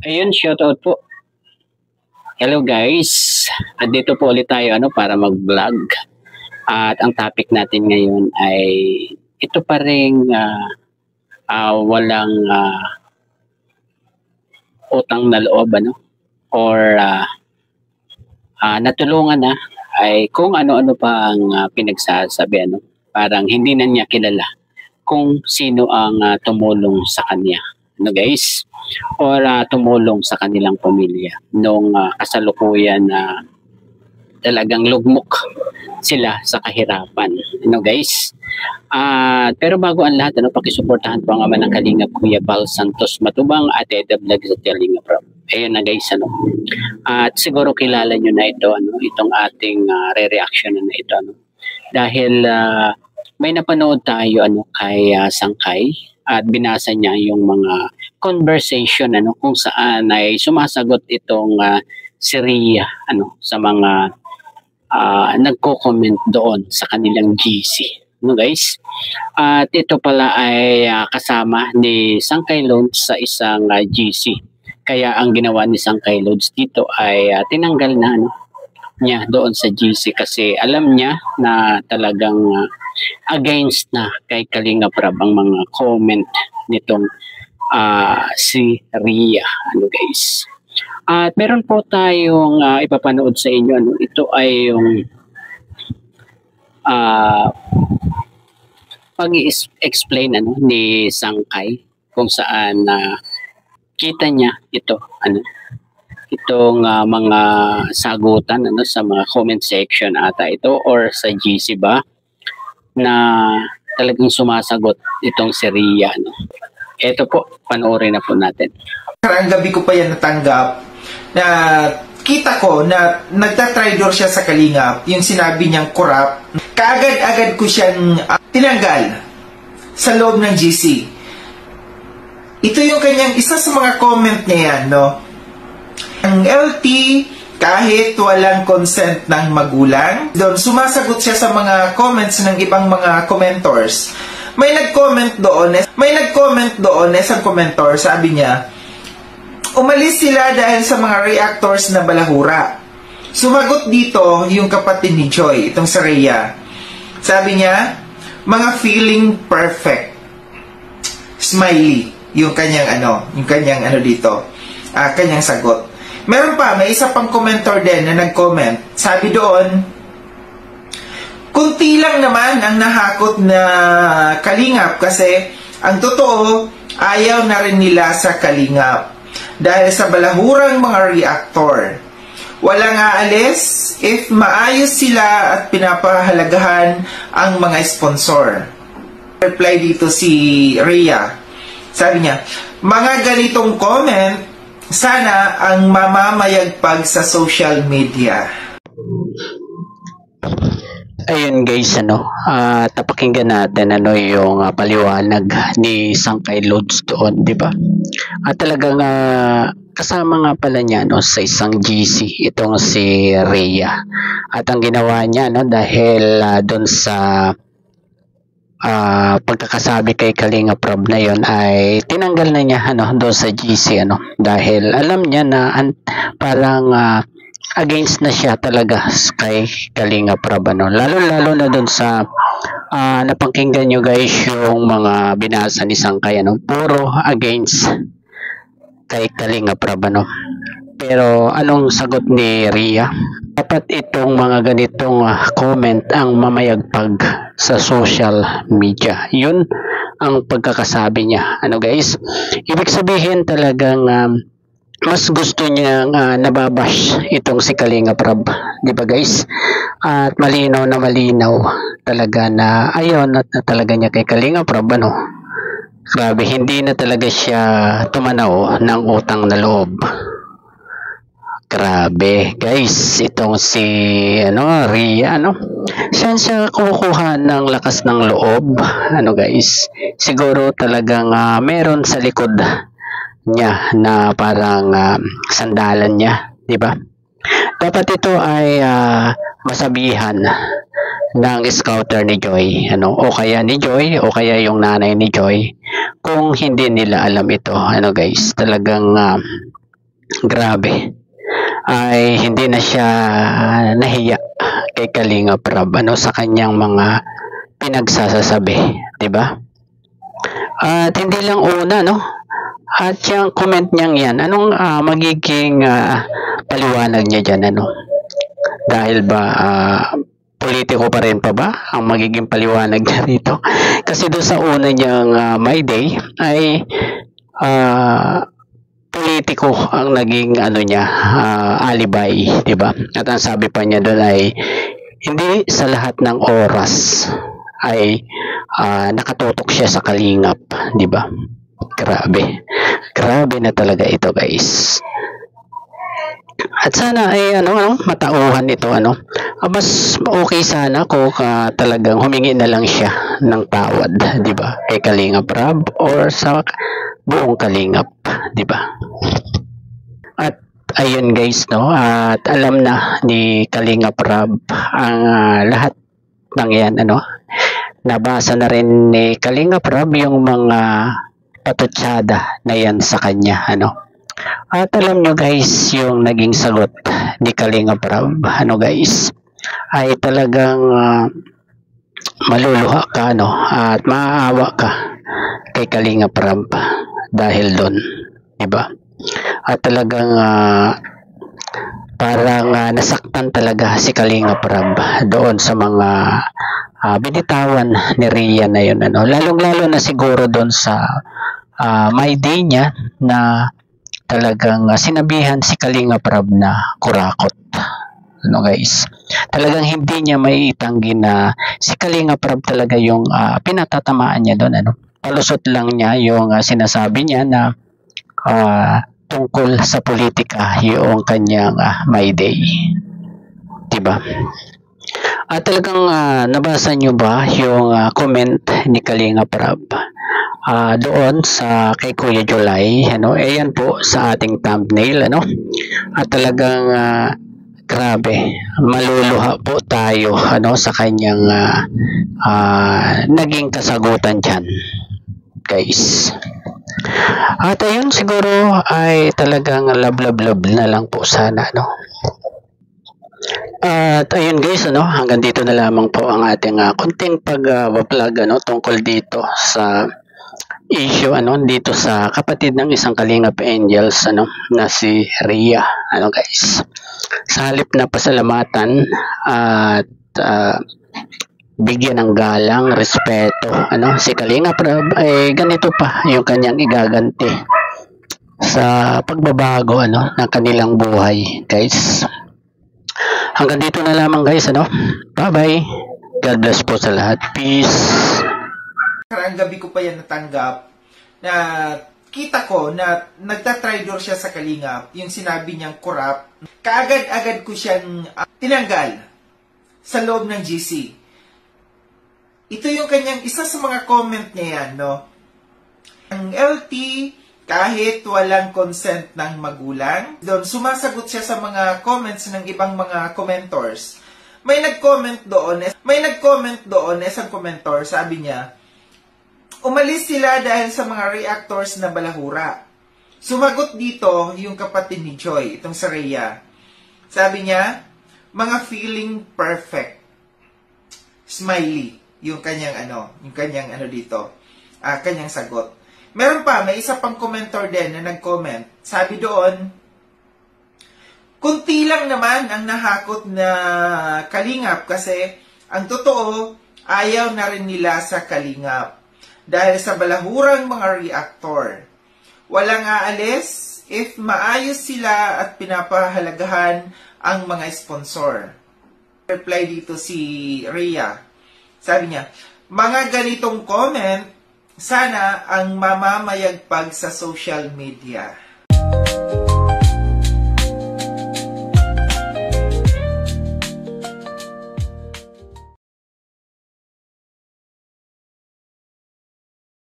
Ayun, shoutout po. Hello guys. Andito po ulit tayo para mag-vlog. At ang topic natin ngayon ay ito pa ring walang utang na loob or natulungan na ay kung ano-ano pa ang pinagsasabi parang hindi na niya kilala kung sino ang tumulong sa kanya guys, or tumulong sa kanilang pamilya nung kasalukuyan na talagang lugmok sila sa kahirapan guys. Pero bago ang lahat pakisuportahan po ang ama ng Kalingap, Kuya Bal Santos Matubang at Eda Vlog sa Kalingap Rob. Ayun na guys at siguro kilala nyo na ito itong ating re-reaction na ito dahil may napanood tayo kay Sangkay at binasa niya yung mga conversation kung saan ay sumasagot itong si Rhea sa mga nagko-comment doon sa kanilang GC guys. At ito pala ay kasama ni Sangkay Loads sa isang GC, kaya ang ginawa ni Sangkay Loads dito ay tinanggal na niya doon sa GC kasi alam niya na talagang against na kay Kalingap Rob ang mga comment nitong si Rhea guys. At meron po tayong ipapanood sa inyo ito ay yung pag-i-explain ni Sangkay kung saan kita niya ito itong mga sagutan sa mga comment section ata ito or sa GC ba na talagang sumasagot itong si Rhea Ito po, panoorin na po natin. Karang gabi ko pa yan natanggap na kita ko na nagtatraidor siya sa Kalingap, yung sinabi niyang corrupt. Kaagad-agad ko siyang tinanggal sa loob ng GC. Ito yung kanyang isa sa mga comment niya yan, Ang LT, kahit walang consent ng magulang, doon sumasagot siya sa mga comments ng ibang mga commentors. May nag-comment doon, isang commentor, sabi niya, umalis sila dahil sa mga reactors na balahura. Sumagot dito yung kapatid ni Joy, itong si Rhea. Sabi niya, mga feeling perfect. Smiley, yung kanyang dito, kanyang sagot. Meron pa, may isa pang commentor din na nag-comment. Sabi doon, kunti lang naman ang nahakot na Kalingap kasi ang totoo, ayaw na rin nila sa Kalingap dahil sa balahurang mga reactor. Walang aalis if maayos sila at pinapahalagahan ang mga sponsor. Reply dito si Rhea. Sabi niya, mga ganitong comment, sana ang mamamayagpag sa social media. Ayun guys, tapakinggan natin yung paliwanag ni Sangkay Loads doon, di ba? At talagang kasama nga pala niya sa isang GC itong si Rhea. At ang ginawa niya dahil doon sa pagkakasabi kay Kalingap Rob na yon ay tinanggal na niya doon sa GC dahil alam niya na parang against na siya talaga kay Kalingap Rob lalo na doon sa napakinggan nyo guys yung mga binasa ni Sangkay puro against kay Kalingap Rob Pero anong sagot ni Rhea? Dapat itong mga ganitong comment ang mamayagpag sa social media. Yun ang pagkakasabi niya. Guys? Ibig sabihin talagang mas gusto niya nababash itong si Kalingap Rob. Di ba guys? At malinaw talaga na ayaw na talaga niya kay Kalingap Rob. Grabe, hindi na talaga siya tumanaw ng utang na loob. Grabe guys, itong si Rhea saan siya kukuha ng lakas ng loob guys, siguro talagang meron sa likod niya na parang sandalan niya, di ba? Dapat ito ay masabihan ng scouter ni Joy, o kaya ni Joy, o kaya yung nanay ni Joy, kung hindi nila alam ito, guys, talagang grabe, ay hindi na siya nahiya kay Kalingap Rab sa kanyang mga pinagsasasabi, 'di ba? At hindi lang una, no? At yung comment niyang yan, anong magiging paliwanag niya dyan, ano? Dahil ba politiko pa rin pa ba ang magiging paliwanag niya rito? Kasi doon sa una niyang My Day ay politiko ang naging alibay, 'di ba? At ang sabi pa niya doon ay hindi sa lahat ng oras ay nakatutok siya sa kalingap, 'di ba? Grabe. Grabe na talaga ito, guys. At sana ay matauhan ito, mas okay sana kung talagang humingi na lang siya ng tawad, 'di ba? Kay Kalingap Rab or sa buong kalingap, 'di ba? At ayun, guys, no, at alam na ni Kalingap Rab ang lahat ng yan, nabasa na rin ni Kalingap Rab yung mga patutsada na yan sa kanya, At alam nyo, guys, yung naging sagot ni Kalingap Rab, guys, ay talagang maluluha ka, at maaawa ka kay Kalingap Rab dahil doon, 'di ba? At talagang parang nasaktan talaga si Kalingap Rab doon sa mga binitawan ni Rhea na yun, lalong-lalo na siguro doon sa My Day niya na talagang sinabihan si Kalingap Rab na kurakot, guys. Talagang hindi niya may itanggi na si Kalingap Rab talaga yung pinatatamaan niya doon, palusot lang niya yung sinasabi niya na tungkol sa politika yung kanyang My Day, 'di ba? At talagang nabasa niyo ba yung comment ni Kalingap Rab doon sa kay Kuya July, ayan po sa ating thumbnail, At talagang grabe, maluluha po tayo sa kanyang naging kasagutan diyan, guys. At ayun, siguro ay talagang love na lang po sana, At ayun, guys, hanggang dito na lamang po ang ating konting pag-vlog tungkol dito sa issue dito sa kapatid ng isang Kalingap Angels na si Rhea, guys. Sa halip na pasalamatan at bigyan ng galang, respeto, si Kalingap Rab ay ganito pa yung kanyang igaganti sa pagbabago ng kanilang buhay, guys. Hanggang dito na lamang, guys, bye bye, God bless po sa lahat, peace. Karang gabi ko pa yan natanggap na kita ko na nagtatraidor siya sa kalingap, yung sinabi niyang corrupt, kaagad-agad ko siyang tinanggal sa loob ng GC. Ito yung kanyang isa sa mga comment niya yan, Ang LT, kahit walang consent ng magulang, doon sumasagot siya sa mga comments ng ibang mga commentors. May nag-comment doon, isang commentor, sabi niya, umalis sila dahil sa mga reactors na balahura. Sumagot dito yung kapatid ni Joy, itong sa Rhea. Sabi niya, mga feeling perfect. Smiley, yung kanyang dito, kanyang sagot. Meron pa, may isa pang commenter din na nag-comment. Sabi doon, kunti lang naman ang nahakot na kalingap kasi ang totoo, ayaw na rin nila sa kalingap. Dahil sa balahurang mga reactor. Walang aalis if maayos sila at pinapahalagahan ang mga sponsor. Reply dito si Rhea. Sabi niya, mga ganitong comment, sana ang mamamayagpag sa social media.